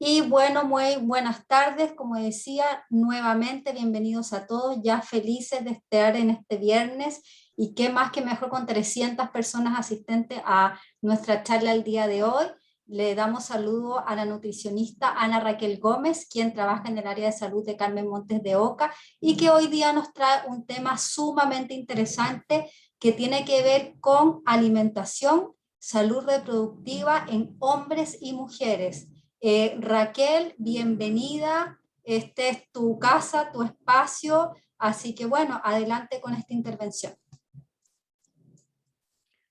Y bueno, muy buenas tardes, como decía, nuevamente bienvenidos a todos, ya felices de estar en este viernes y qué más que mejor con 300 personas asistentes a nuestra charla el día de hoy. Le damos saludo a la nutricionista Ana Raquel Gómez, quien trabaja en el área de salud de Carmen Montes de Oca y que hoy día nos trae un tema sumamente interesante que tiene que ver con alimentación, salud reproductiva en hombres y mujeres. Raquel, bienvenida. Este es tu casa, tu espacio. Así que bueno, adelante con esta intervención.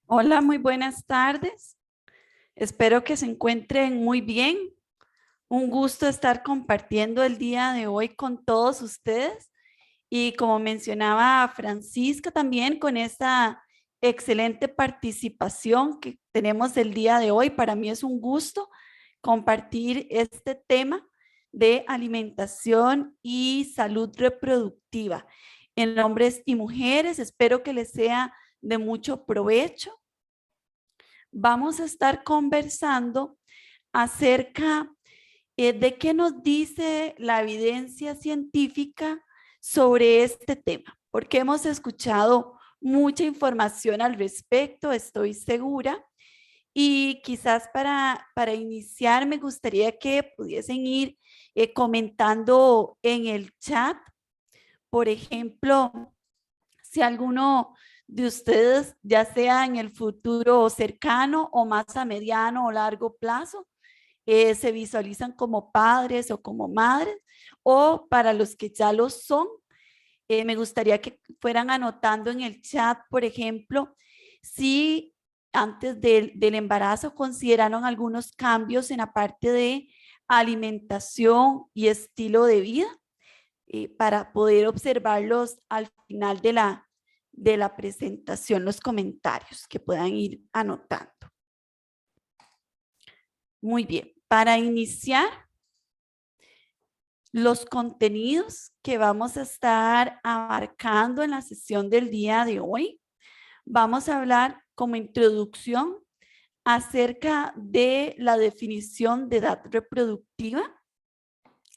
Hola, muy buenas tardes. Espero que se encuentren muy bien. Un gusto estar compartiendo el día de hoy con todos ustedes y como mencionaba Francisca también con esta excelente participación que tenemos el día de hoy. Para mí es un gusto compartir este tema de alimentación y salud reproductiva en hombres y mujeres. Espero que les sea de mucho provecho. Vamos a estar conversando acerca de qué nos dice la evidencia científica sobre este tema, porque hemos escuchado mucha información al respecto, estoy segura, y quizás para iniciar me gustaría que pudiesen ir comentando en el chat, por ejemplo, si alguno de ustedes, ya sea en el futuro cercano o más a mediano o largo plazo, se visualizan como padres o como madres, o para los que ya lo son, me gustaría que fueran anotando en el chat, por ejemplo, si antes del embarazo consideraron algunos cambios en la parte de alimentación y estilo de vida, para poder observarlos al final de la presentación, los comentarios que puedan ir anotando. Muy bien, para iniciar los contenidos que vamos a estar abarcando en la sesión del día de hoy, vamos a hablar como introducción acerca de la definición de edad reproductiva,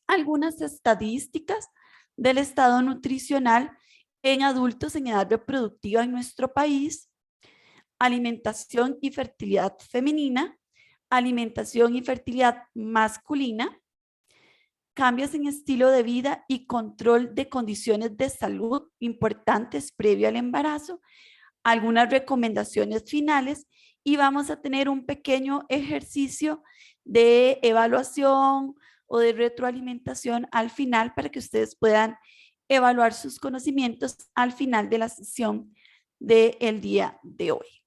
algunas estadísticas del estado nutricional en adultos en edad reproductiva en nuestro país, alimentación y fertilidad femenina, alimentación y fertilidad masculina, cambios en estilo de vida y control de condiciones de salud importantes previo al embarazo, algunas recomendaciones finales y vamos a tener un pequeño ejercicio de evaluación o de retroalimentación al final para que ustedes puedan evaluar sus conocimientos al final de la sesión del día de hoy.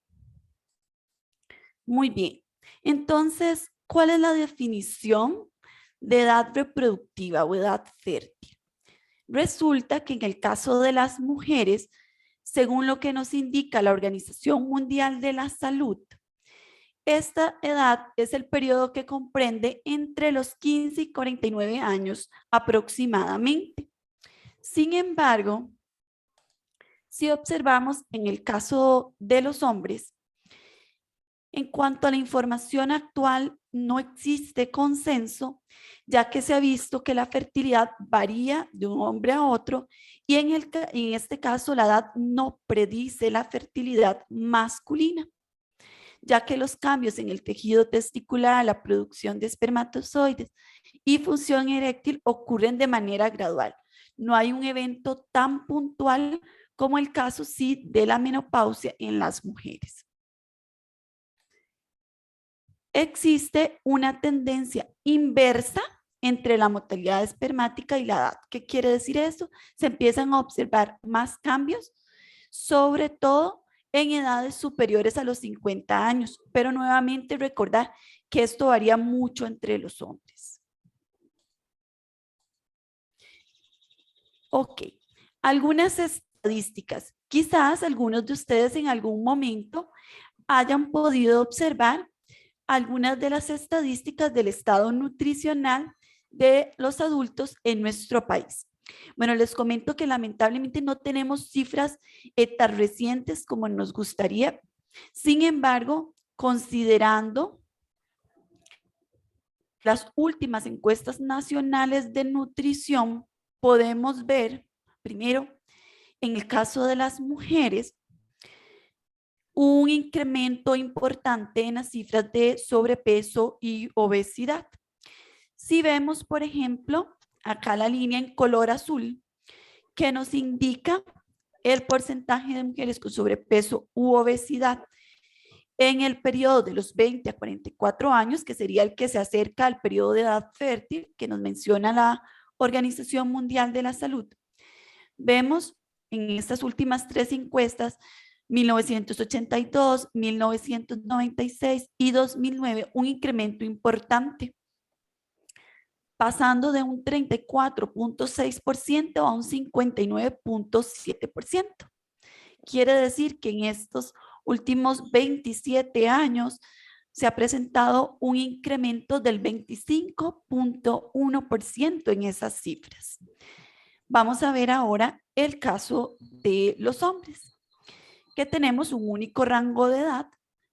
Muy bien. Entonces, ¿cuál es la definición de edad reproductiva o edad fértil? Resulta que en el caso de las mujeres, según lo que nos indica la Organización Mundial de la Salud, esta edad es el periodo que comprende entre los 15 y 49 años aproximadamente. Sin embargo, si observamos en el caso de los hombres, en cuanto a la información actual, no existe consenso, ya que se ha visto que la fertilidad varía de un hombre a otro y en este caso la edad no predice la fertilidad masculina, ya que los cambios en el tejido testicular, la producción de espermatozoides y función eréctil ocurren de manera gradual. No hay un evento tan puntual como el caso sí de la menopausia en las mujeres. Existe una tendencia inversa entre la motilidad espermática y la edad. ¿Qué quiere decir esto? Se empiezan a observar más cambios, sobre todo en edades superiores a los 50 años, pero nuevamente recordar que esto varía mucho entre los hombres. Ok, algunas estadísticas. Quizás algunos de ustedes en algún momento hayan podido observar algunas de las estadísticas del estado nutricional de los adultos en nuestro país. Bueno, les comento que lamentablemente no tenemos cifras tan recientes como nos gustaría. Sin embargo, considerando las últimas encuestas nacionales de nutrición, podemos ver, primero, en el caso de las mujeres, un incremento importante en las cifras de sobrepeso y obesidad. Si vemos, por ejemplo, acá la línea en color azul, que nos indica el porcentaje de mujeres con sobrepeso u obesidad en el periodo de los 20 a 44 años, que sería el que se acerca al periodo de edad fértil que nos menciona la Organización Mundial de la Salud. Vemos en estas últimas tres encuestas, 1982, 1996 y 2009, un incremento importante, pasando de un 34.6% a un 59.7%. Quiere decir que en estos últimos 27 años se ha presentado un incremento del 25.1% en esas cifras. Vamos a ver ahora el caso de los hombres, que tenemos un único rango de edad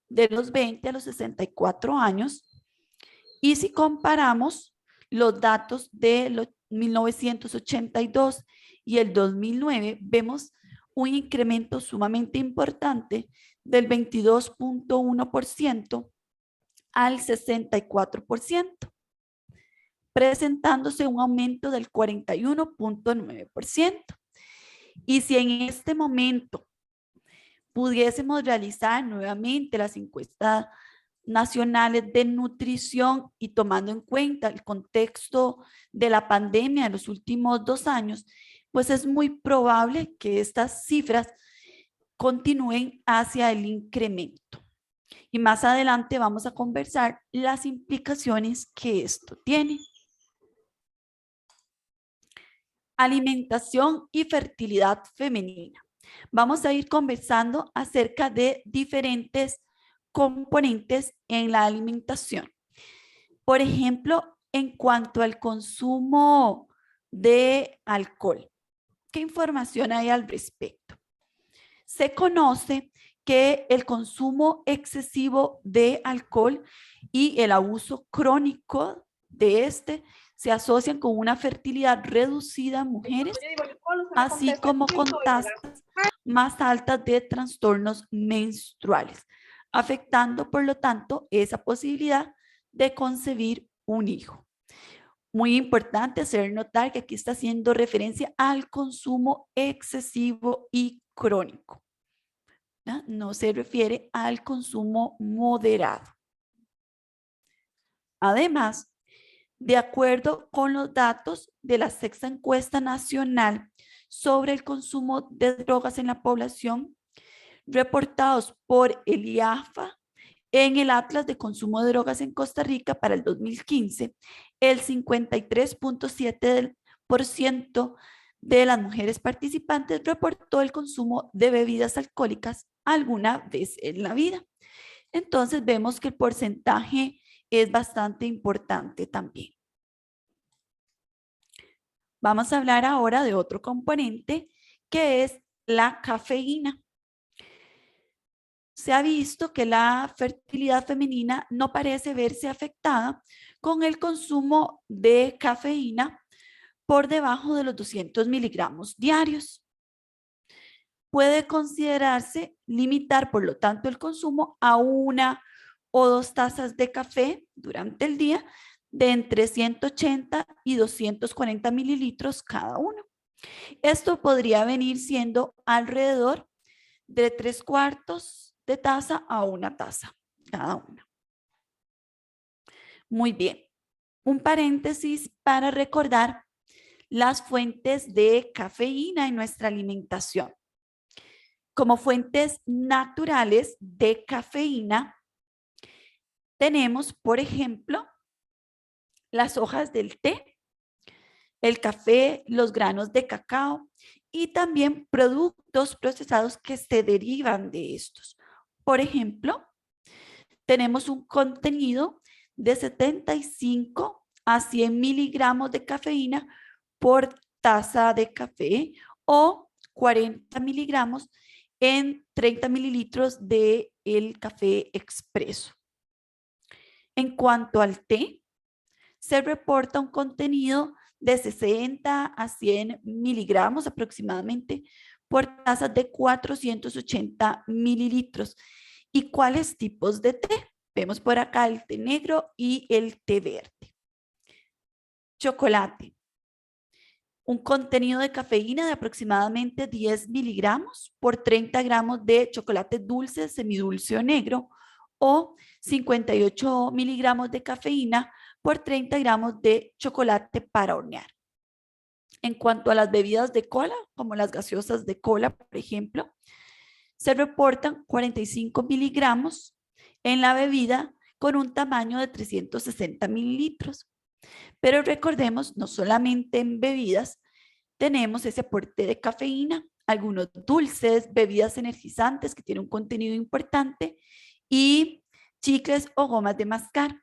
de los 20 a los 64 años. Y si comparamos los datos de los 1982 y el 2009, vemos un incremento sumamente importante del 22.1% al 64%, presentándose un aumento del 41.9%. Y si en este momento pudiésemos realizar nuevamente las encuestas nacionales de nutrición y tomando en cuenta el contexto de la pandemia de los últimos 2 años, pues es muy probable que estas cifras continúen hacia el incremento. Y más adelante vamos a conversar las implicaciones que esto tiene. Alimentación y fertilidad femenina. Vamos a ir conversando acerca de diferentes componentes en la alimentación. Por ejemplo, en cuanto al consumo de alcohol. ¿Qué información hay al respecto? Se conoce que el consumo excesivo de alcohol y el abuso crónico de este se asocian con una fertilidad reducida en mujeres, así como con tasas más altas de trastornos menstruales, afectando, por lo tanto, esa posibilidad de concebir un hijo. Muy importante hacer notar que aquí está haciendo referencia al consumo excesivo y crónico. No se refiere al consumo moderado. Además, de acuerdo con los datos de la sexta encuesta nacional sobre el consumo de drogas en la población, reportados por el IAFA en el Atlas de Consumo de Drogas en Costa Rica para el 2015, el 53.7% de las mujeres participantes reportó el consumo de bebidas alcohólicas alguna vez en la vida. Entonces vemos que el porcentaje es bastante importante también. Vamos a hablar ahora de otro componente que es la cafeína. Se ha visto que la fertilidad femenina no parece verse afectada con el consumo de cafeína por debajo de los 200 miligramos diarios. Puede considerarse limitar, por lo tanto, el consumo a 1 o 2 tazas de café durante el día de entre 180 y 240 mililitros cada uno. Esto podría venir siendo alrededor de 3/4 de taza a 1 taza cada una. Muy bien. Un paréntesis para recordar las fuentes de cafeína en nuestra alimentación. Como fuentes naturales de cafeína, tenemos, por ejemplo, las hojas del té, el café, los granos de cacao y también productos procesados que se derivan de estos. Por ejemplo, tenemos un contenido de 75 a 100 miligramos de cafeína por taza de café o 40 miligramos en 30 mililitros de el café expreso. En cuanto al té, se reporta un contenido de 60 a 100 miligramos aproximadamente por tazas de 480 mililitros. ¿Y cuáles tipos de té? Vemos por acá el té negro y el té verde. Chocolate. Un contenido de cafeína de aproximadamente 10 miligramos por 30 gramos de chocolate dulce, semidulce o negro, o 58 miligramos de cafeína por 30 gramos de chocolate para hornear. En cuanto a las bebidas de cola, como las gaseosas de cola, por ejemplo, se reportan 45 miligramos en la bebida con un tamaño de 360 mililitros. Pero recordemos, no solamente en bebidas tenemos ese aporte de cafeína, algunos dulces, bebidas energizantes que tienen un contenido importante y chicles o gomas de mascar.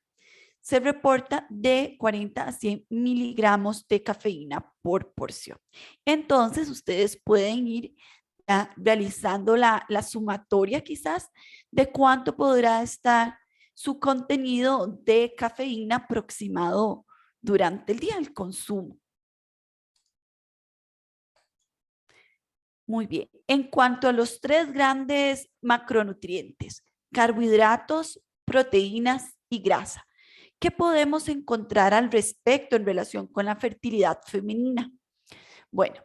Se reporta de 40 a 100 miligramos de cafeína por porción. Entonces, ustedes pueden ir realizando la sumatoria quizás de cuánto podrá estar su contenido de cafeína aproximado durante el día, el consumo. Muy bien. En cuanto a los 3 grandes macronutrientes, carbohidratos, proteínas y grasa, ¿qué podemos encontrar al respecto en relación con la fertilidad femenina? Bueno,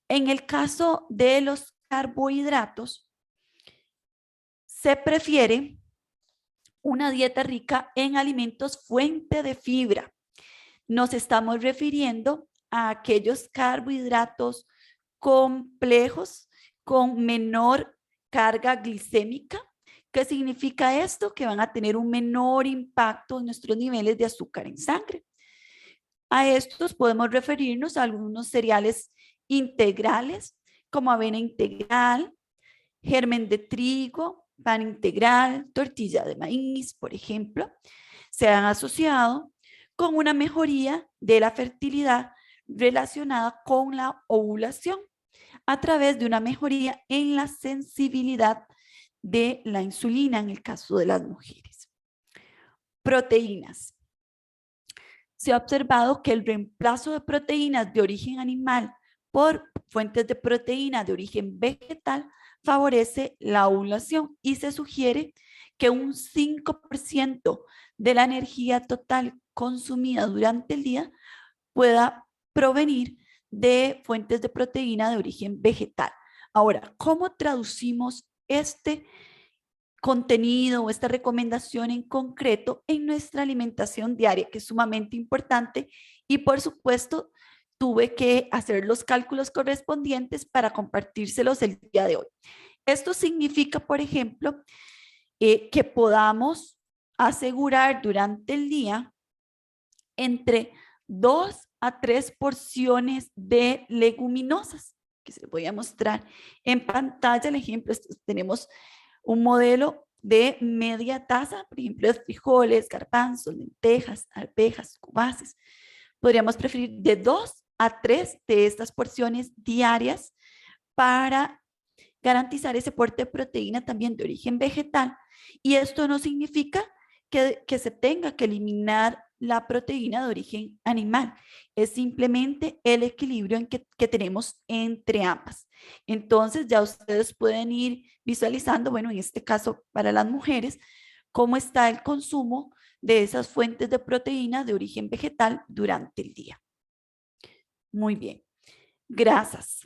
en el caso de los carbohidratos, se prefiere una dieta rica en alimentos fuente de fibra. Nos estamos refiriendo a aquellos carbohidratos complejos con menor carga glicémica. ¿Qué significa esto? Que van a tener un menor impacto en nuestros niveles de azúcar en sangre. A estos podemos referirnos a algunos cereales integrales, como avena integral, germen de trigo, pan integral, tortilla de maíz, por ejemplo. Se han asociado con una mejoría de la fertilidad relacionada con la ovulación a través de una mejoría en la sensibilidad de la insulina en el caso de las mujeres. Proteínas. Se ha observado que el reemplazo de proteínas de origen animal por fuentes de proteína de origen vegetal favorece la ovulación y se sugiere que un 5% de la energía total consumida durante el día pueda provenir de fuentes de proteína de origen vegetal. Ahora, ¿cómo traducimos este contenido o esta recomendación en concreto en nuestra alimentación diaria, que es sumamente importante? Y por supuesto, tuve que hacer los cálculos correspondientes para compartírselos el día de hoy. Esto significa, por ejemplo, que podamos asegurar durante el día entre 2 a 3 porciones de leguminosas, que se les voy a mostrar en pantalla el ejemplo. Tenemos un modelo de media taza, por ejemplo, de frijoles, garbanzos, lentejas, arvejas, cubaces. Podríamos preferir de 2 a 3 de estas porciones diarias para garantizar ese aporte de proteína también de origen vegetal. Y esto no significa que se tenga que eliminar la proteína de origen animal, es simplemente el equilibrio que tenemos entre ambas. Entonces ya ustedes pueden ir visualizando, bueno, en este caso para las mujeres, cómo está el consumo de esas fuentes de proteína de origen vegetal durante el día. Muy bien. Grasas.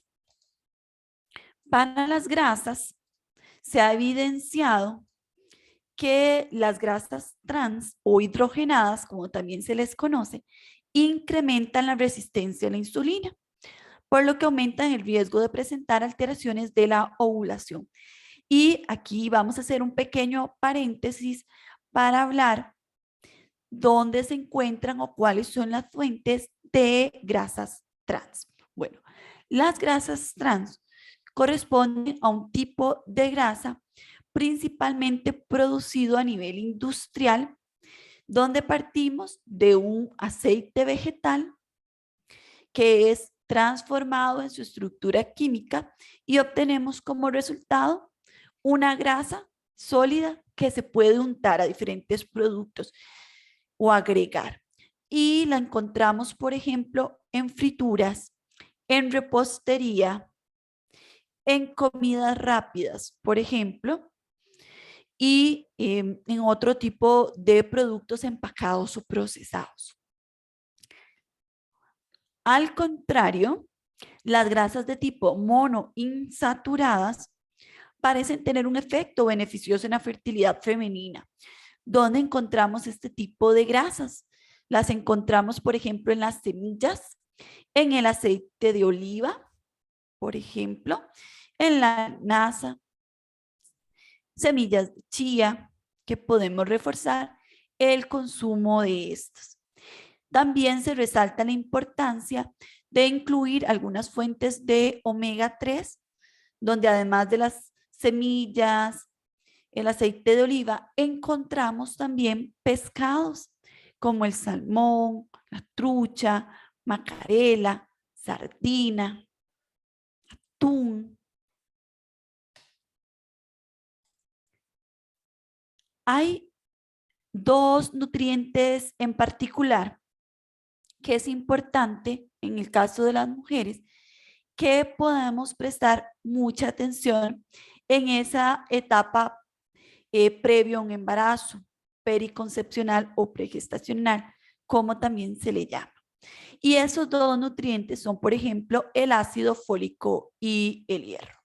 Para las grasas se ha evidenciado que las grasas trans o hidrogenadas, como también se les conoce, incrementan la resistencia a la insulina, por lo que aumentan el riesgo de presentar alteraciones de la ovulación. Y aquí vamos a hacer un pequeño paréntesis para hablar dónde se encuentran o cuáles son las fuentes de grasas trans. Bueno, las grasas trans corresponden a un tipo de grasa principalmente producido a nivel industrial, donde partimos de un aceite vegetal que es transformado en su estructura química y obtenemos como resultado una grasa sólida que se puede untar a diferentes productos o agregar. y la encontramos, por ejemplo, en frituras, en repostería, en comidas rápidas, por ejemplo, y en otro tipo de productos empacados o procesados. Al contrario, las grasas de tipo monoinsaturadas parecen tener un efecto beneficioso en la fertilidad femenina. ¿Dónde encontramos este tipo de grasas? Las encontramos, por ejemplo, en las semillas, en el aceite de oliva, por ejemplo, en la linaza, semillas de chía, que podemos reforzar el consumo de estas. También se resalta la importancia de incluir algunas fuentes de omega 3, donde además de las semillas, el aceite de oliva, encontramos también pescados como el salmón, la trucha, macarela, sardina, atún. Hay dos nutrientes en particular que es importante en el caso de las mujeres que podemos prestar mucha atención en esa etapa previo a un embarazo, periconcepcional o pregestacional, como también se le llama. Y esos dos nutrientes son, por ejemplo, el ácido fólico y el hierro.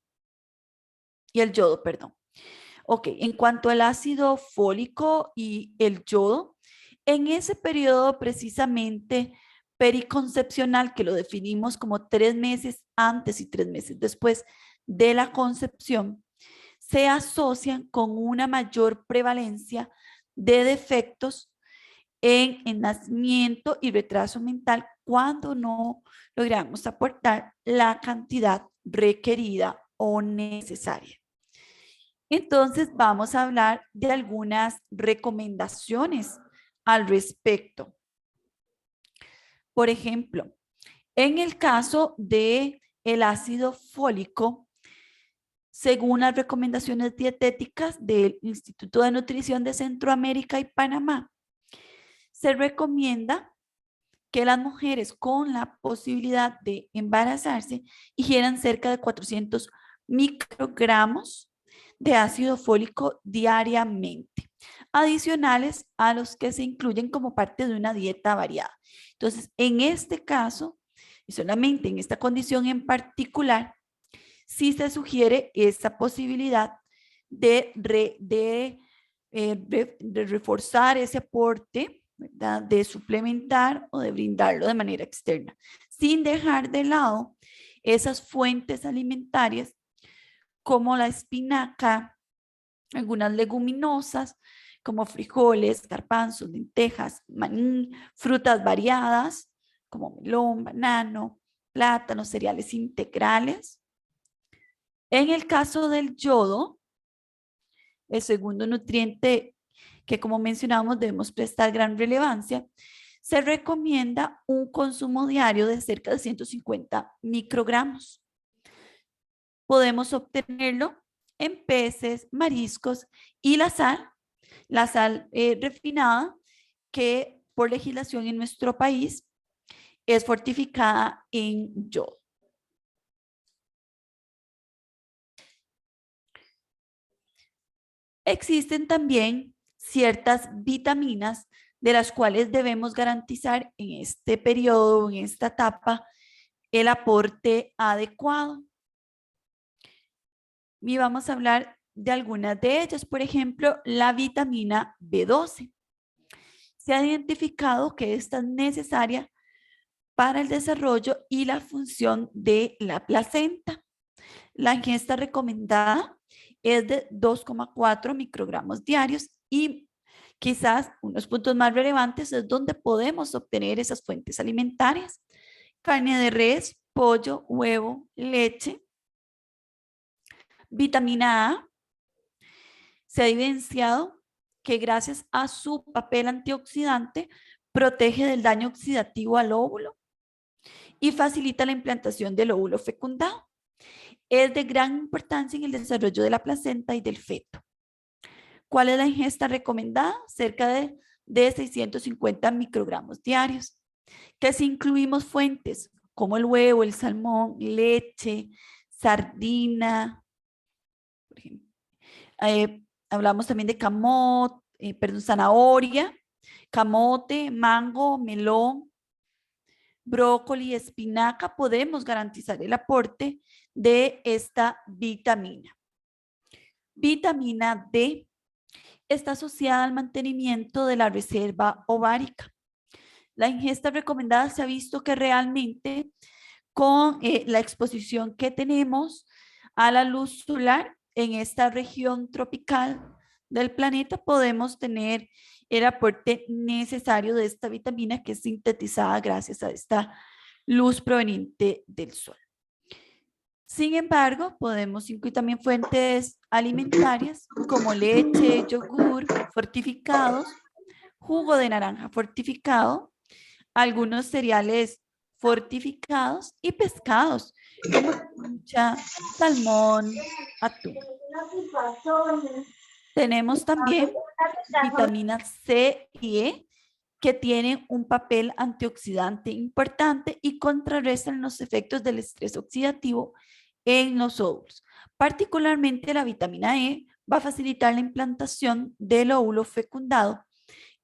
Y el yodo, perdón. Ok, en cuanto al ácido fólico y el yodo, en ese periodo precisamente periconcepcional, que lo definimos como 3 meses antes y 3 meses después de la concepción, se asocian con una mayor prevalencia de defectos en el nacimiento y retraso mental cuando no logramos aportar la cantidad requerida o necesaria. Entonces vamos a hablar de algunas recomendaciones al respecto. Por ejemplo, en el caso de el ácido fólico, según las recomendaciones dietéticas del Instituto de Nutrición de Centroamérica y Panamá, se recomienda que las mujeres con la posibilidad de embarazarse ingieran cerca de 400 microgramos de ácido fólico diariamente, adicionales a los que se incluyen como parte de una dieta variada. Entonces, en este caso, y solamente en esta condición en particular, sí se sugiere esa posibilidad de reforzar ese aporte, ¿verdad? De suplementar o de brindarlo de manera externa, sin dejar de lado esas fuentes alimentarias como la espinaca, algunas leguminosas como frijoles, garbanzos, lentejas, maní, frutas variadas como melón, banano, plátanos, cereales integrales. En el caso del yodo, el segundo nutriente que, como mencionamos, debemos prestar gran relevancia, se recomienda un consumo diario de cerca de 150 microgramos. Podemos obtenerlo en peces, mariscos y la sal refinada, que por legislación en nuestro país es fortificada en yodo. Existen también ciertas vitaminas de las cuales debemos garantizar en este periodo, en esta etapa, el aporte adecuado. Y vamos a hablar de algunas de ellas. Por ejemplo, la vitamina B12. Se ha identificado que esta es necesaria para el desarrollo y la función de la placenta. La ingesta recomendada es de 2,4 microgramos diarios y quizás unos puntos más relevantes es donde podemos obtener esas fuentes alimentarias. Carne de res, pollo, huevo, leche. Vitamina A. Se ha evidenciado que gracias a su papel antioxidante protege del daño oxidativo al óvulo y facilita la implantación del óvulo fecundado. Es de gran importancia en el desarrollo de la placenta y del feto. ¿Cuál es la ingesta recomendada? Cerca de de 650 microgramos diarios. Que si incluimos fuentes como el huevo, el salmón, leche, sardina, por ejemplo. Hablamos también de zanahoria, camote, mango, melón, brócoli, espinaca, podemos garantizar el aporte de esta vitamina. Vitamina D está asociada al mantenimiento de la reserva ovárica. La ingesta recomendada se ha visto que realmente con la exposición que tenemos a la luz solar en esta región tropical del planeta podemos tener el aporte necesario de esta vitamina que es sintetizada gracias a esta luz proveniente del sol. Sin embargo, podemos incluir también fuentes alimentarias como leche, yogur fortificados, jugo de naranja fortificado, algunos cereales fortificados y pescados como trucha, salmón, atún. Tenemos también vitaminas C y E que tienen un papel antioxidante importante y contrarrestan los efectos del estrés oxidativo en los óvulos. Particularmente la vitamina E va a facilitar la implantación del óvulo fecundado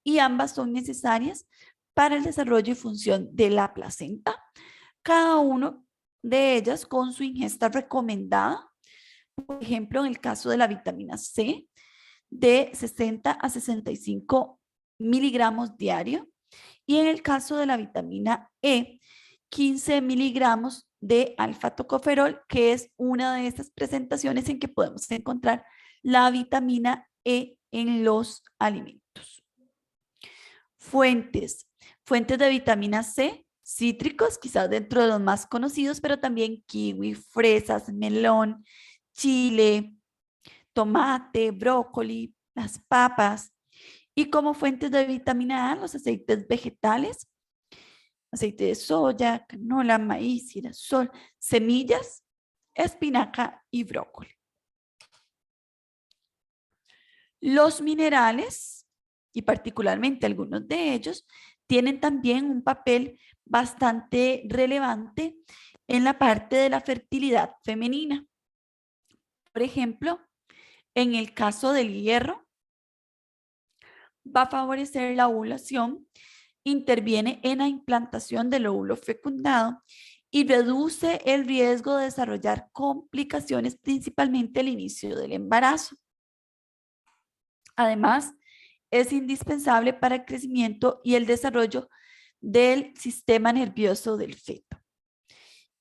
y ambas son necesarias para el desarrollo y función de la placenta, cada uno de ellas con su ingesta recomendada. Por ejemplo, en el caso de la vitamina C, de 60 a 65 miligramos diario, y en el caso de la vitamina E, 15 miligramos de alfa-tocoferol, que es una de estas presentaciones en que podemos encontrar la vitamina E en los alimentos. Fuentes de vitamina C, cítricos, quizás dentro de los más conocidos, pero también kiwi, fresas, melón, chile, tomate, brócoli, las papas. Y como fuentes de vitamina A, los aceites vegetales, aceite de soya, canola, maíz, girasol, semillas, espinaca y brócoli. Los minerales, y particularmente algunos de ellos, tienen también un papel bastante relevante en la parte de la fertilidad femenina. Por ejemplo, en el caso del hierro, va a favorecer la ovulación, interviene en la implantación del óvulo fecundado y reduce el riesgo de desarrollar complicaciones, principalmente al inicio del embarazo. Además, es indispensable para el crecimiento y el desarrollo del sistema nervioso del feto.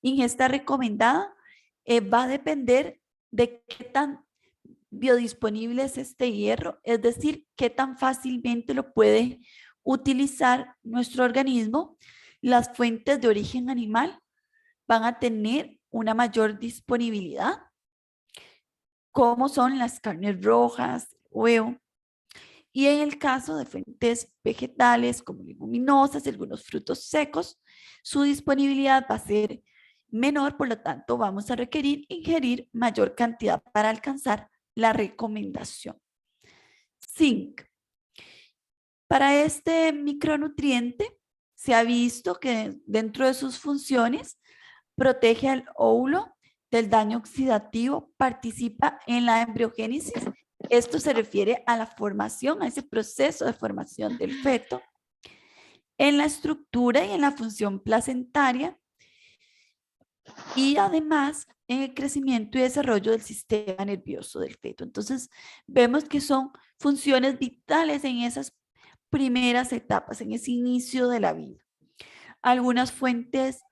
Ingesta recomendada va a depender de qué tan biodisponible es este hierro, es decir, qué tan fácilmente lo puede utilizar nuestro organismo. Las fuentes de origen animal van a tener una mayor disponibilidad, como son las carnes rojas, huevo. Y en el caso de fuentes vegetales como leguminosas y algunos frutos secos, su disponibilidad va a ser menor, por lo tanto vamos a requerir ingerir mayor cantidad para alcanzar la recomendación. Zinc. Para este micronutriente se ha visto que dentro de sus funciones protege al óvulo del daño oxidativo, participa en la embriogénesis. Esto se refiere a la formación, a ese proceso de formación del feto, en la estructura y en la función placentaria, y además en el crecimiento y desarrollo del sistema nervioso del feto. Entonces, vemos que son funciones vitales en esas primeras etapas, en ese inicio de la vida. Algunas fuentes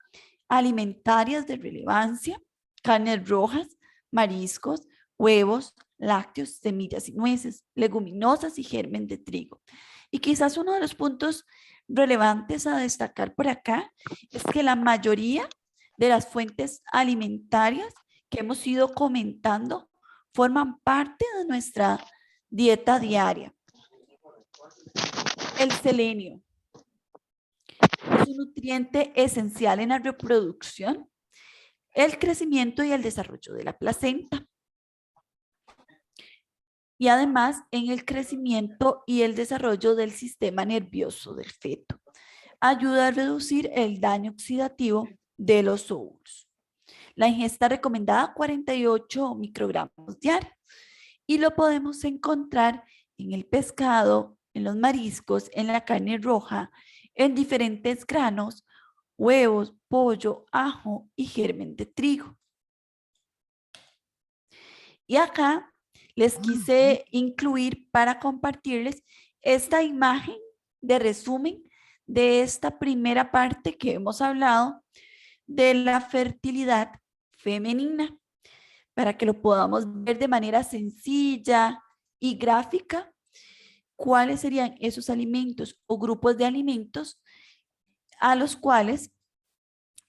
alimentarias de relevancia: carnes rojas, mariscos, huevos, lácteos, semillas y nueces, leguminosas y germen de trigo. Y quizás uno de los puntos relevantes a destacar por acá es que la mayoría de las fuentes alimentarias que hemos ido comentando forman parte de nuestra dieta diaria. El selenio es un nutriente esencial en la reproducción, el crecimiento y el desarrollo de la placenta. y además en el crecimiento y el desarrollo del sistema nervioso del feto. Ayuda a reducir el daño oxidativo de los óvulos. La ingesta recomendada 48 microgramos diarios y lo podemos encontrar en el pescado, en los mariscos, en la carne roja, en diferentes granos, huevos, pollo, ajo y germen de trigo. Y acá les quise incluir para compartirles esta imagen de resumen de esta primera parte que hemos hablado de la fertilidad femenina, para que lo podamos ver de manera sencilla y gráfica, cuáles serían esos alimentos o grupos de alimentos a los cuales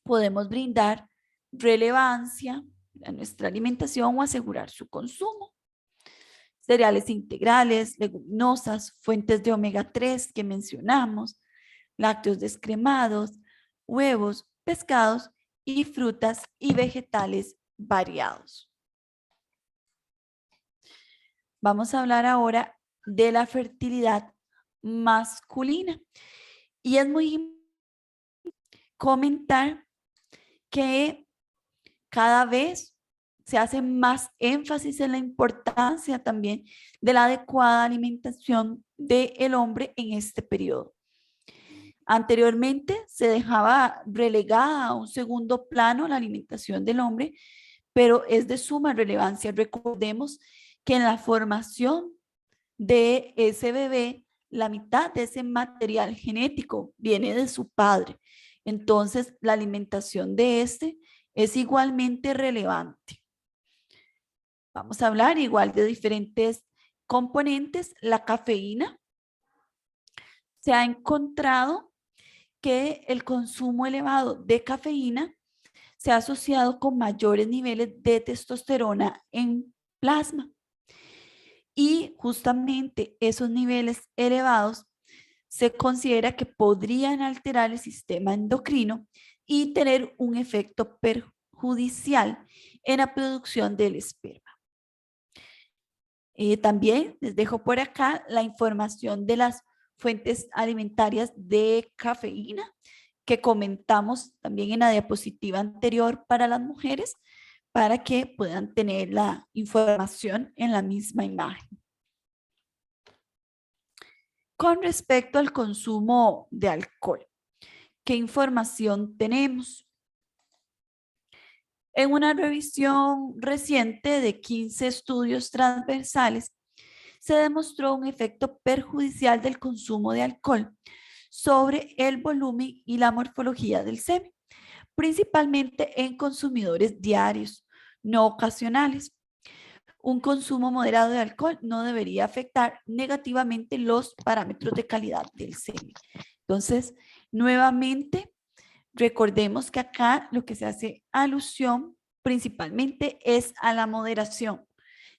podemos brindar relevancia a nuestra alimentación o asegurar su consumo. Cereales integrales, leguminosas, fuentes de omega 3 que mencionamos, lácteos descremados, huevos, pescados y frutas y vegetales variados. Vamos a hablar ahora de la fertilidad masculina. Y es muy importante comentar que cada vez se hace más énfasis en la importancia también de la adecuada alimentación del hombre en este periodo. Anteriormente se dejaba relegada a un segundo plano la alimentación del hombre, pero es de suma relevancia. Recordemos que en la formación de ese bebé, la mitad de ese material genético viene de su padre. Entonces, la alimentación de este es igualmente relevante. Vamos a hablar igual de diferentes componentes. La cafeína. Se ha encontrado que el consumo elevado de cafeína se ha asociado con mayores niveles de testosterona en plasma. Y justamente esos niveles elevados se considera que podrían alterar el sistema endocrino y tener un efecto perjudicial en la producción del esperma. También les dejo por acá la información de las fuentes alimentarias de cafeína que comentamos también en la diapositiva anterior para las mujeres, para que puedan tener la información en la misma imagen. Con respecto al consumo de alcohol, ¿qué información tenemos? En una revisión reciente de 15 estudios transversales, se demostró un efecto perjudicial del consumo de alcohol sobre el volumen y la morfología del semen, principalmente en consumidores diarios, no ocasionales. Un consumo moderado de alcohol no debería afectar negativamente los parámetros de calidad del semen. Entonces, nuevamente, recordemos que acá lo que se hace alusión principalmente es a la moderación,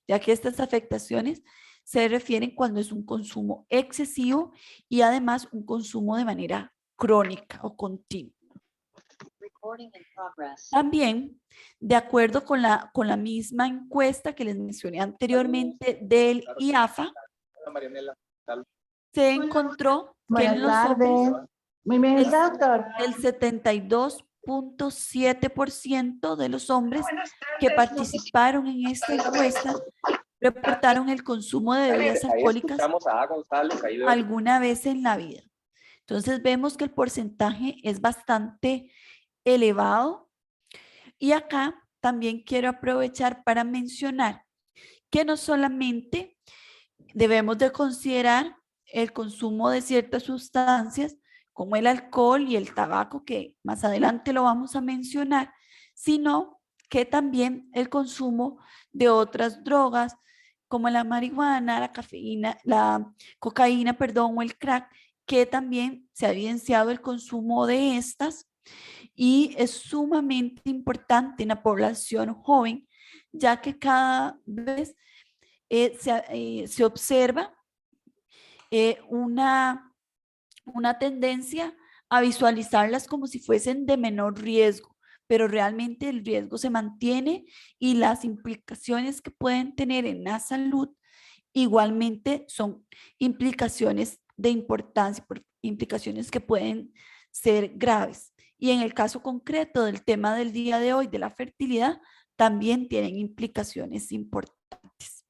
ya que estas afectaciones se refieren cuando es un consumo excesivo y además un consumo de manera crónica o continua. También, de acuerdo con la misma encuesta que les mencioné anteriormente del IAFA, se encontró que en los hombres el 72.7% de los hombres que participaron en esta encuesta reportaron el consumo de bebidas alcohólicas alguna vez en la vida. Entonces vemos que el porcentaje es bastante elevado. Y acá también quiero aprovechar para mencionar que no solamente debemos de considerar el consumo de ciertas sustancias como el alcohol y el tabaco, que más adelante lo vamos a mencionar, sino que también el consumo de otras drogas como la marihuana, la cafeína, la cocaína, perdón, o el crack, que también se ha evidenciado el consumo de estas y es sumamente importante en la población joven, ya que cada vez se observa una tendencia a visualizarlas como si fuesen de menor riesgo, pero realmente el riesgo se mantiene y las implicaciones que pueden tener en la salud igualmente son implicaciones de importancia, implicaciones que pueden ser graves. Y en el caso concreto del tema del día de hoy, de la fertilidad, también tienen implicaciones importantes.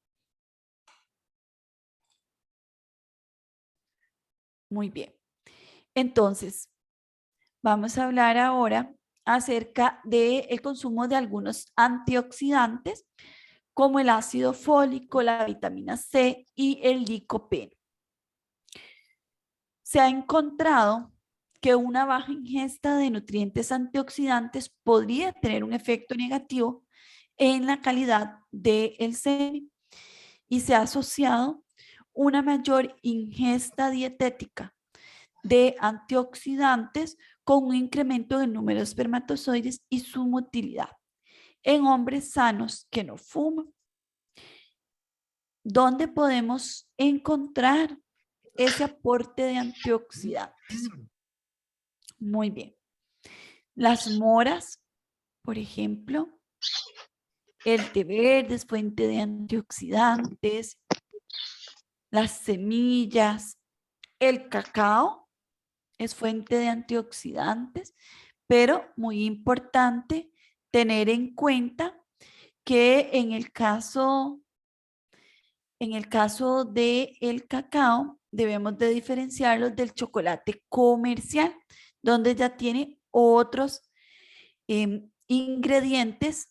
Muy bien. Entonces, vamos a hablar ahora acerca del consumo de algunos antioxidantes como el ácido fólico, la vitamina C y el licopeno. Se ha encontrado que una baja ingesta de nutrientes antioxidantes podría tener un efecto negativo en la calidad del semen y se ha asociado una mayor ingesta dietética de antioxidantes con un incremento del número de espermatozoides y su motilidad en hombres sanos que no fuman. ¿Dónde podemos encontrar ese aporte de antioxidantes? Muy bien. Las moras, por ejemplo, el té verde es fuente de antioxidantes, las semillas, el cacao es fuente de antioxidantes, pero muy importante tener en cuenta que en el caso del cacao debemos de diferenciarlos del chocolate comercial, donde ya tiene otros ingredientes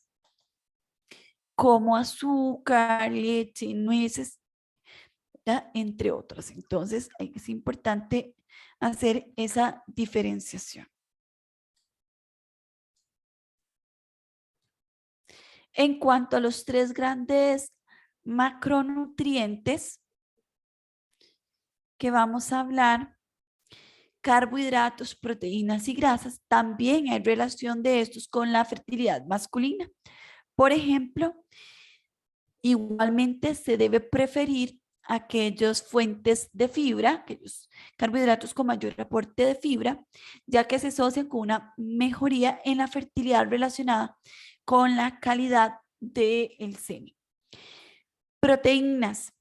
como azúcar, leche, nueces, ¿ya? Entre otros. Entonces es importante hacer esa diferenciación. En cuanto a los tres grandes macronutrientes que vamos a hablar, carbohidratos, proteínas y grasas, también hay relación de estos con la fertilidad masculina. Por ejemplo, igualmente se debe preferir aquellas fuentes de fibra, aquellos carbohidratos con mayor aporte de fibra, ya que se asocian con una mejoría en la fertilidad relacionada con la calidad del semen. Proteínas.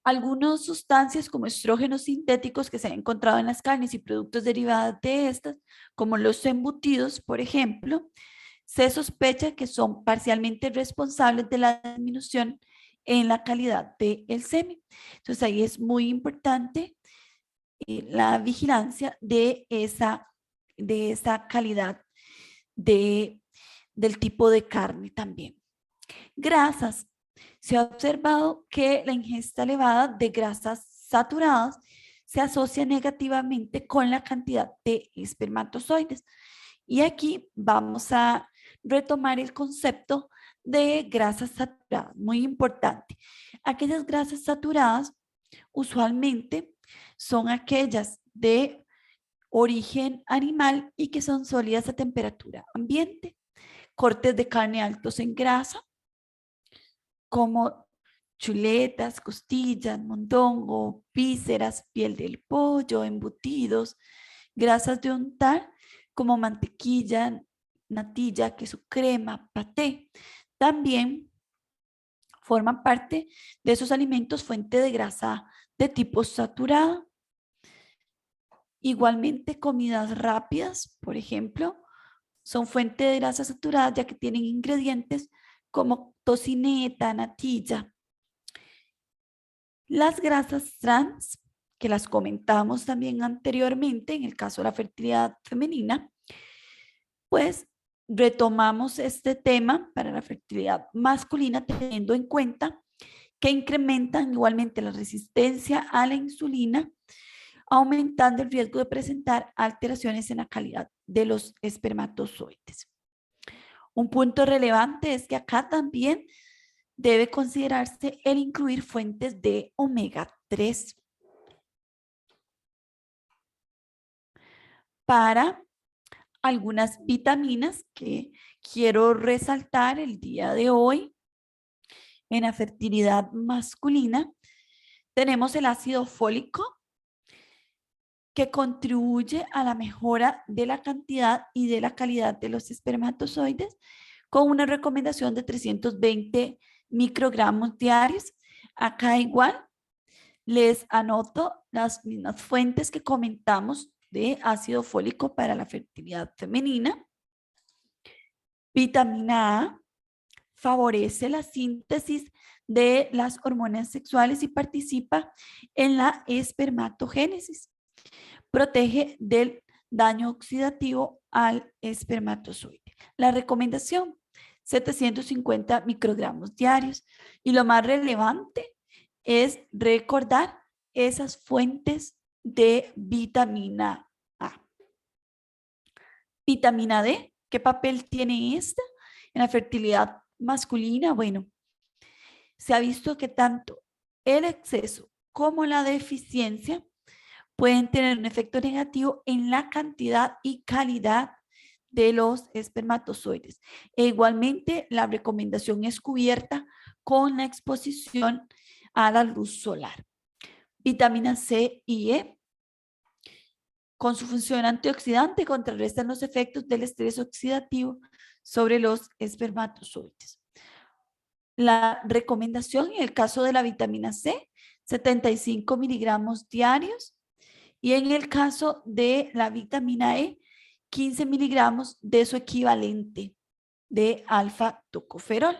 Algunas sustancias como estrógenos sintéticos que se han encontrado en las carnes y productos derivados de estas, como los embutidos, por ejemplo, se sospecha que son parcialmente responsables de la disminución en la calidad del semen. Entonces ahí es muy importante la vigilancia de esa calidad del tipo de carne también. Grasas. Se ha observado que la ingesta elevada de grasas saturadas se asocia negativamente con la cantidad de espermatozoides. Y aquí vamos a retomar el concepto de grasas saturadas, muy importante. Aquellas grasas saturadas usualmente son aquellas de origen animal y que son sólidas a temperatura ambiente. Cortes de carne altos en grasa, como chuletas, costillas, mondongo, vísceras, piel del pollo, embutidos, grasas de untar como mantequilla, natilla, queso crema, paté. También forman parte de esos alimentos fuente de grasa de tipo saturada. Igualmente, comidas rápidas, por ejemplo, son fuente de grasa saturada ya que tienen ingredientes como tocineta, natilla. Las grasas trans, que las comentamos también anteriormente en el caso de la fertilidad femenina, pues retomamos este tema para la fertilidad masculina teniendo en cuenta que incrementan igualmente la resistencia a la insulina, aumentando el riesgo de presentar alteraciones en la calidad de los espermatozoides. Un punto relevante es que acá también debe considerarse el incluir fuentes de omega 3 para algunas vitaminas que quiero resaltar el día de hoy en la fertilidad masculina. Tenemos el ácido fólico, que contribuye a la mejora de la cantidad y de la calidad de los espermatozoides con una recomendación de 320 microgramos diarios. Acá igual les anoto las mismas fuentes que comentamos de ácido fólico para la fertilidad femenina. Vitamina A favorece la síntesis de las hormonas sexuales y participa en la espermatogénesis. Protege del daño oxidativo al espermatozoide. La recomendación, 750 microgramos diarios. Y lo más relevante es recordar esas fuentes de vitamina A. Vitamina D, ¿qué papel tiene esta en la fertilidad masculina? Bueno, se ha visto que tanto el exceso como la deficiencia pueden tener un efecto negativo en la cantidad y calidad de los espermatozoides. E igualmente, la recomendación es cubierta con la exposición a la luz solar. Vitamina C y E, con su función antioxidante, contrarrestan los efectos del estrés oxidativo sobre los espermatozoides. La recomendación en el caso de la vitamina C, 75 miligramos diarios. Y en el caso de la vitamina E, 15 miligramos de su equivalente de alfa-tocoferol.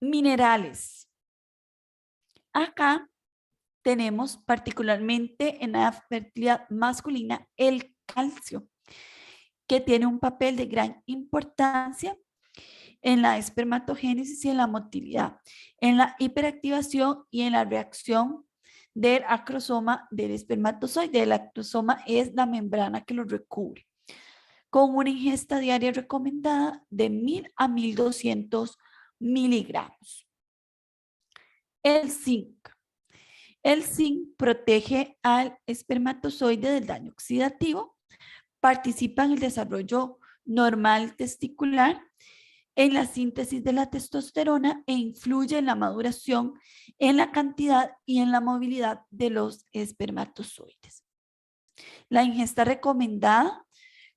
Minerales. Acá tenemos particularmente en la fertilidad masculina el calcio, que tiene un papel de gran importancia en la espermatogénesis y en la motilidad, en la hiperactivación y en la reacción del acrosoma del espermatozoide. El acrosoma es la membrana que lo recubre, con una ingesta diaria recomendada de 1000 a 1200 miligramos. El zinc. El zinc protege al espermatozoide del daño oxidativo, participa en el desarrollo normal testicular, en la síntesis de la testosterona e influye en la maduración, en la cantidad y en la movilidad de los espermatozoides. La ingesta recomendada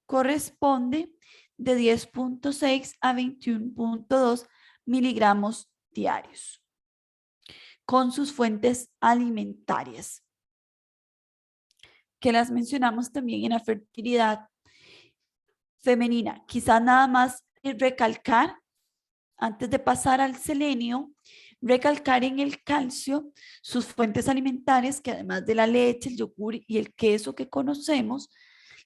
corresponde de 10.6 a 21.2 miligramos diarios, con sus fuentes alimentarias, que las mencionamos también en la fertilidad femenina. Quizás nada más recalcar, antes de pasar al selenio, recalcar en el calcio sus fuentes alimentarias, que además de la leche, el yogur y el queso que conocemos,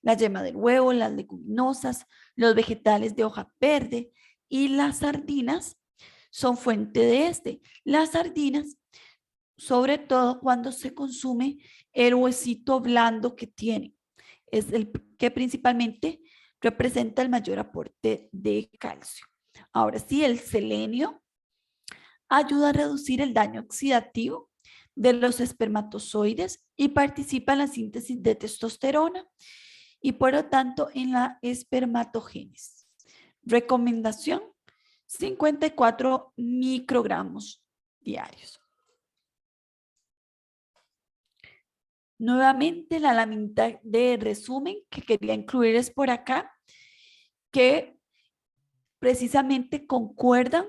la yema del huevo, las leguminosas, los vegetales de hoja verde y las sardinas son fuente de este. Las sardinas, sobre todo cuando se consume el huesito blando que tiene, es el que principalmente representa el mayor aporte de calcio. Ahora sí, el selenio ayuda a reducir el daño oxidativo de los espermatozoides y participa en la síntesis de testosterona y por lo tanto en la espermatogénesis. Recomendación, 54 microgramos diarios. Nuevamente la lámina de resumen que quería incluirles por acá, que precisamente concuerdan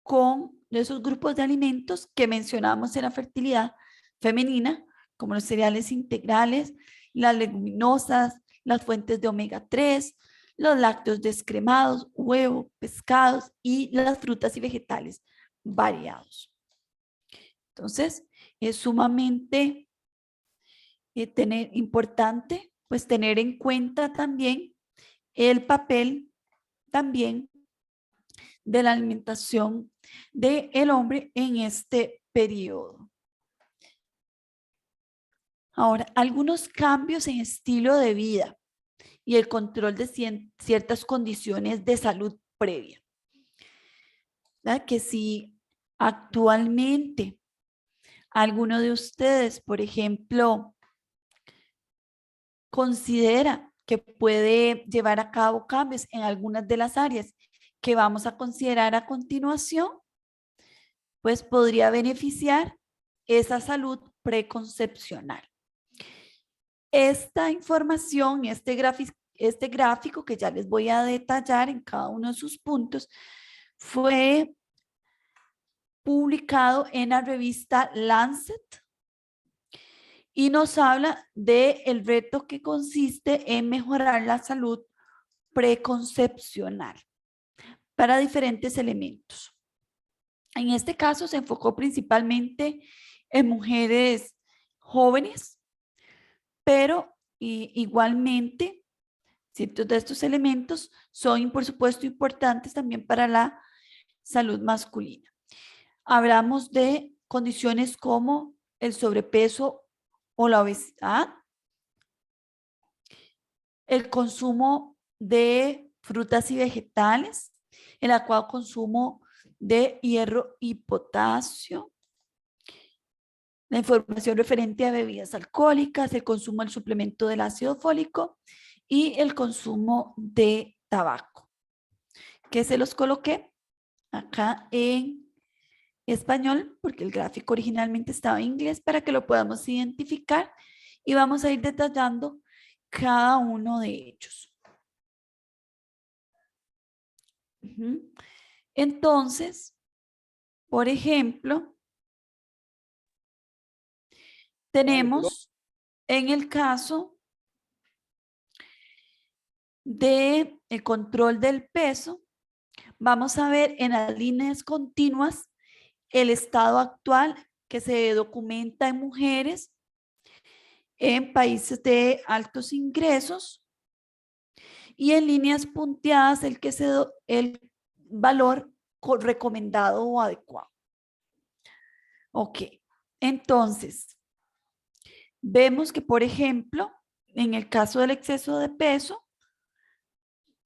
con esos grupos de alimentos que mencionamos en la fertilidad femenina, como los cereales integrales, las leguminosas, las fuentes de omega 3, los lácteos descremados, huevo, pescados y las frutas y vegetales variados. Entonces, es sumamente importante pues tener en cuenta también el papel también de la alimentación del hombre en este periodo. Ahora, algunos cambios en estilo de vida y el control de ciertas condiciones de salud previa. ¿Verdad? Que si actualmente alguno de ustedes, por ejemplo, considera que puede llevar a cabo cambios en algunas de las áreas que vamos a considerar a continuación, pues podría beneficiar esa salud preconcepcional. Esta información, este gráfico que ya les voy a detallar en cada uno de sus puntos, fue publicado en la revista Lancet y nos habla del reto que consiste en mejorar la salud preconcepcional para diferentes elementos. En este caso se enfocó principalmente en mujeres jóvenes, pero igualmente ciertos de estos elementos son, por supuesto, importantes también para la salud masculina. Hablamos de condiciones como el sobrepeso o la obesidad, el consumo de frutas y vegetales, el adecuado consumo de hierro y potasio, la información referente a bebidas alcohólicas, el consumo del suplemento del ácido fólico y el consumo de tabaco, que se los coloqué acá en español porque el gráfico originalmente estaba en inglés para que lo podamos identificar y vamos a ir detallando cada uno de ellos. Entonces, por ejemplo, tenemos en el caso de el control del peso, vamos a ver en las líneas continuas el estado actual que se documenta en mujeres en países de altos ingresos y en líneas punteadas el valor recomendado o adecuado. Ok, entonces vemos que, por ejemplo, en el caso del exceso de peso,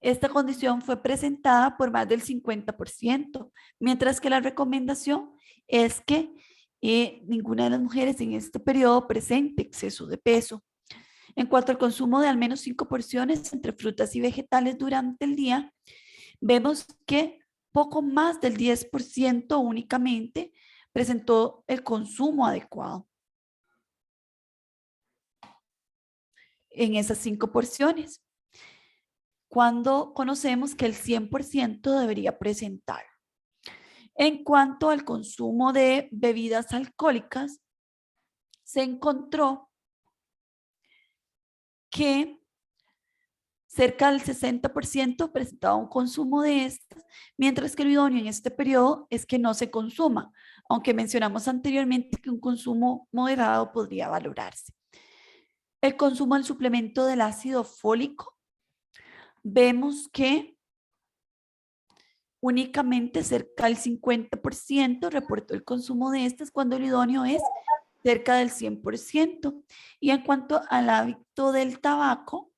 esta condición fue presentada por más del 50%, mientras que la recomendación es que ninguna de las mujeres en este periodo presente exceso de peso. En cuanto al consumo de al menos 5 porciones entre frutas y vegetales durante el día, vemos que poco más del 10% únicamente presentó el consumo adecuado en esas 5 porciones, cuando conocemos que el 100% debería presentar. En cuanto al consumo de bebidas alcohólicas, se encontró que cerca del 60% presentaba un consumo de estas, mientras que lo idóneo en este periodo es que no se consuma, aunque mencionamos anteriormente que un consumo moderado podría valorarse. El consumo del suplemento del ácido fólico, vemos que únicamente cerca del 50% reportó el consumo de estas cuando el idóneo es cerca del 100%. Y en cuanto al hábito del tabaco,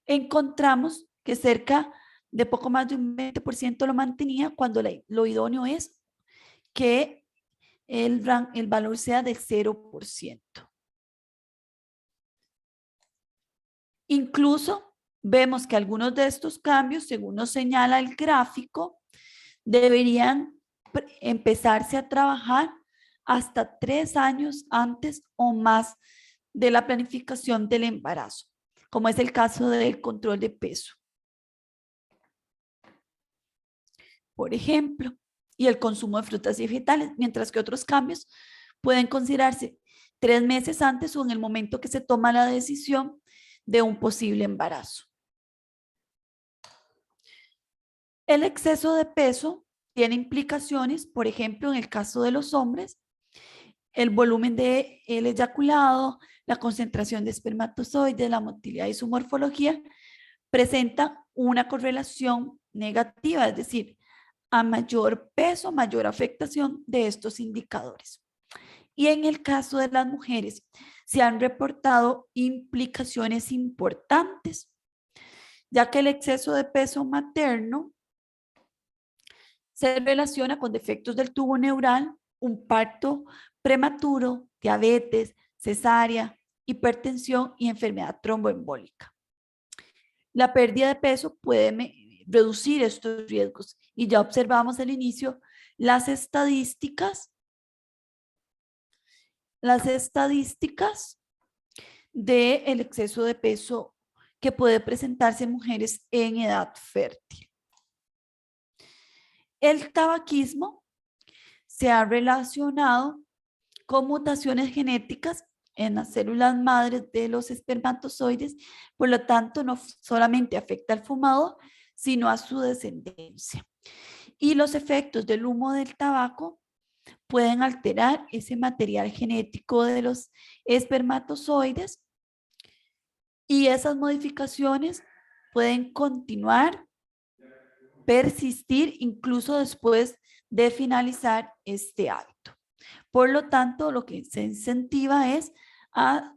encontramos que cerca de poco más de un 20% lo mantenía cuando lo idóneo es que el valor sea de 0%. Incluso vemos que algunos de estos cambios, según nos señala el gráfico, deberían empezarse a trabajar hasta 3 años antes o más de la planificación del embarazo, como es el caso del control de peso, por ejemplo, y el consumo de frutas y vegetales, mientras que otros cambios pueden considerarse 3 meses antes o en el momento que se toma la decisión de un posible embarazo. El exceso de peso tiene implicaciones, por ejemplo, en el caso de los hombres, el volumen del eyaculado, la concentración de espermatozoides, la motilidad y su morfología presenta una correlación negativa, es decir, a mayor peso, mayor afectación de estos indicadores. Y en el caso de las mujeres, se han reportado implicaciones importantes, ya que el exceso de peso materno se relaciona con defectos del tubo neural, un parto prematuro, diabetes, cesárea, hipertensión y enfermedad tromboembólica. La pérdida de peso puede reducir estos riesgos y ya observamos al inicio las estadísticas del exceso de peso que puede presentarse en mujeres en edad fértil. El tabaquismo se ha relacionado con mutaciones genéticas en las células madres de los espermatozoides, por lo tanto no solamente afecta al fumador, sino a su descendencia. Y los efectos del humo del tabaco pueden alterar ese material genético de los espermatozoides y esas modificaciones pueden continuar, persistir incluso después de finalizar este hábito. Por lo tanto, lo que se incentiva es a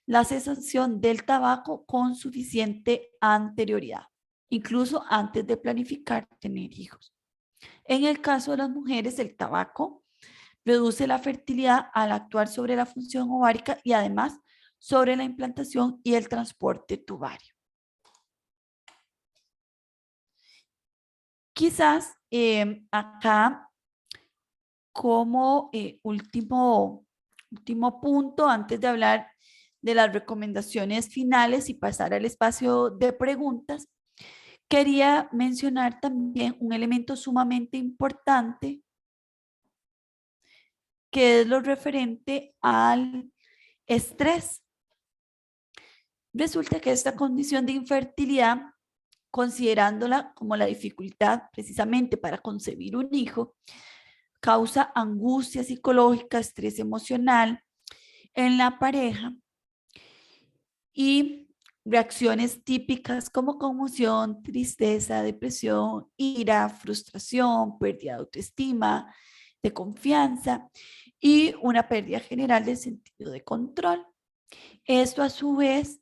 la cesación del tabaco con suficiente anterioridad, incluso antes de planificar tener hijos. En el caso de las mujeres, el tabaco reduce la fertilidad al actuar sobre la función ovárica y además sobre la implantación y el transporte tubario. Quizás acá como último punto, antes de hablar de las recomendaciones finales y pasar al espacio de preguntas, quería mencionar también un elemento sumamente importante que es lo referente al estrés. Resulta que esta condición de infertilidad, considerándola como la dificultad precisamente para concebir un hijo, causa angustia psicológica, estrés emocional en la pareja y reacciones típicas como conmoción, tristeza, depresión, ira, frustración, pérdida de autoestima, de confianza y una pérdida general del sentido de control. Esto a su vez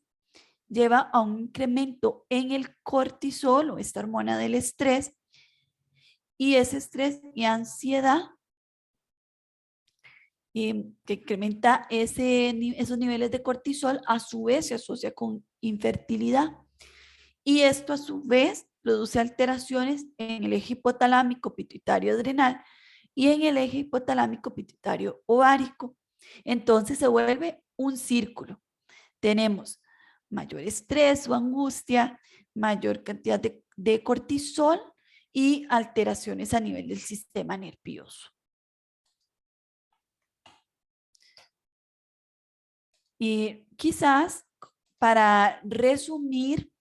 lleva a un incremento en el cortisol o esta hormona del estrés, y ese estrés y ansiedad que incrementa esos niveles de cortisol, a su vez se asocia con infertilidad. Y esto a su vez produce alteraciones en el eje hipotalámico pituitario adrenal y en el eje hipotalámico pituitario ovárico. Entonces se vuelve un círculo. Tenemos mayor estrés o angustia, mayor cantidad de cortisol y alteraciones a nivel del sistema nervioso. Y quizás para resumir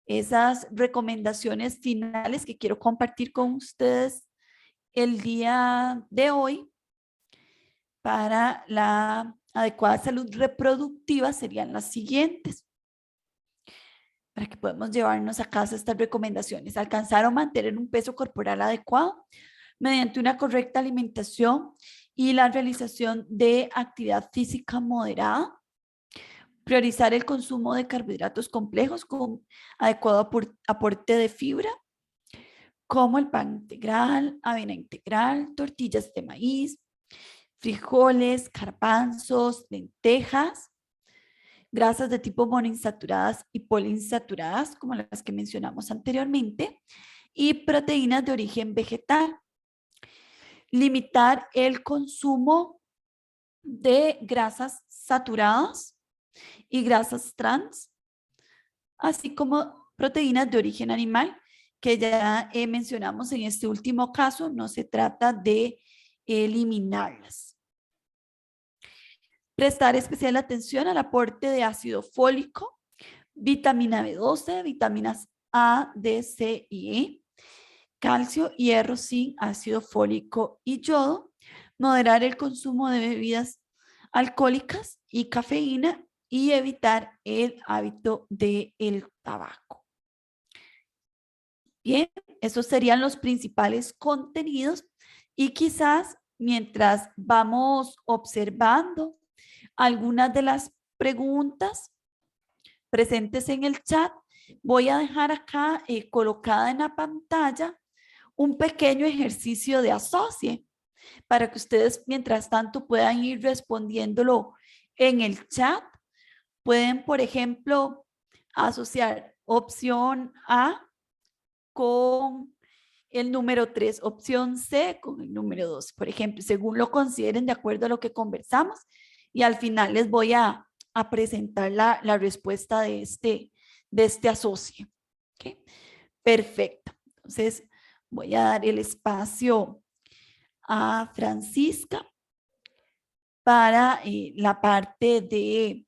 esas recomendaciones finales que quiero compartir con ustedes el día de hoy para la adecuada salud reproductiva serían las siguientes. Para que podamos llevarnos a casa estas recomendaciones: alcanzar o mantener un peso corporal adecuado mediante una correcta alimentación y la realización de actividad física moderada. Priorizar el consumo de carbohidratos complejos con adecuado aporte de fibra, como el pan integral, avena integral, tortillas de maíz, frijoles, garbanzos, lentejas, grasas de tipo monoinsaturadas y poliinsaturadas, como las que mencionamos anteriormente, y proteínas de origen vegetal. Limitar el consumo de grasas saturadas y grasas trans, así como proteínas de origen animal, que ya mencionamos en este último caso, no se trata de eliminarlas. Prestar especial atención al aporte de ácido fólico, vitamina B12, vitaminas A, D, C y E, calcio, hierro, zinc, ácido fólico y yodo. Moderar el consumo de bebidas alcohólicas y cafeína y evitar el hábito del tabaco. Bien, esos serían los principales contenidos, y quizás mientras vamos observando algunas de las preguntas presentes en el chat, voy a dejar acá colocada en la pantalla un pequeño ejercicio de asocie para que ustedes mientras tanto puedan ir respondiéndolo en el chat. Pueden, por ejemplo, asociar opción A con el número 3, opción C con el número 2, por ejemplo, según lo consideren de acuerdo a lo que conversamos, y al final les voy a presentar la respuesta de este asocio. ¿Okay? Perfecto. Entonces, Voy a dar el espacio a Francisca para la parte de